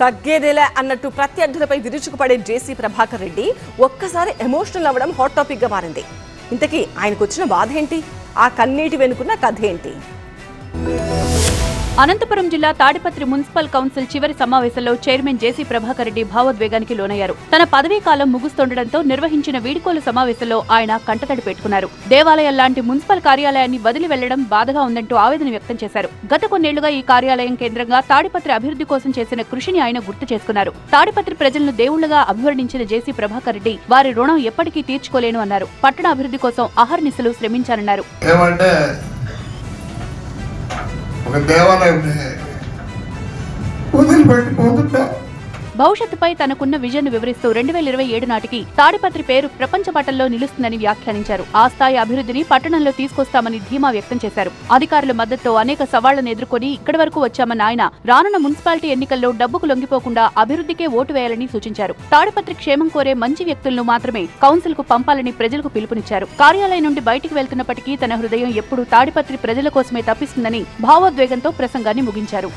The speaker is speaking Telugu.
తగ్గేదేలే అన్నట్టు ప్రత్యర్థులపై విరుచుకుపడే జేసీ ప్రభాకర్ రెడ్డి ఒక్కసారి ఎమోషనల్ అవ్వడం హాట్ టాపిక్ గా మారింది. ఇంతకీ ఆయనకు వచ్చిన బాధ ఏంటి? ఆ కన్నీటి వెనుకున్న కథ ఏంటి? అనంతపురం జిల్లా తాడిపత్రి మున్సిపల్ కౌన్సిల్ చివరి సమావేశంలో చైర్మన్ జేసీ ప్రభాకర్ రెడ్డి భావోద్వేగానికి లోనయ్యారు. తన పదవీ కాలం ముగుస్తుండటంతో నిర్వహించిన వీడ్కోలు సమావేశంలో ఆయన కంటతడి పెట్టుకున్నారు. దేవాలయం లాంటి మున్సిపల్ కార్యాలయాన్ని వదిలి వెళ్లడం బాధగా ఉందంటూ ఆవేదన వ్యక్తం చేశారు. గత కొన్నేళ్లుగా ఈ కార్యాలయం కేంద్రంగా తాడిపత్రి అభివృద్ధి కోసం చేసిన కృషిని ఆయన గుర్తు చేసుకున్నారు. తాడిపత్రి ప్రజలను దేవుళ్లుగా అభివర్ణించిన జేసీ ప్రభాకర్ రెడ్డి వారి రుణం ఎప్పటికీ తీర్చుకోలేను అన్నారు. పట్టణ అభివృద్ధి కోసం అహర్నిశలు శ్రమించారన్నారు. ఒక దేవాలయాన్ని వదిలిపెట్టిపోతుంటా. భవిష్యత్తుపై తనకున్న విజన్ వివరిస్తూ 2027 నాటికి తాడిపత్రి పేరు ప్రపంచ పటంలో నిలుస్తుందని వ్యాఖ్యానించారు. ఆ స్థాయి అభివృద్ధిని పట్టణంలో తీసుకొస్తామని ధీమా వ్యక్తం చేశారు. అధికారుల మద్దతుతో అనేక సవాళ్లను ఎదుర్కొని ఇక్కడి వరకు వచ్చామన్న ఆయన రానున్న మున్సిపాలిటీ ఎన్నికల్లో డబ్బుకు లొంగిపోకుండా అభివృద్ధికే ఓటు వేయాలని సూచించారు. తాడిపత్రి క్షేమం కోరే మంచి వ్యక్తులను మాత్రమే కౌన్సిల్ కు పంపాలని ప్రజలకు పిలుపునిచ్చారు. కార్యాలయం నుండి బయటికి వెళ్తున్నప్పటికీ తన హృదయం ఎప్పుడూ తాడిపత్రి ప్రజల కోసమే తప్పిస్తుందని భావోద్వేగంతో ప్రసంగాన్ని ముగించారు.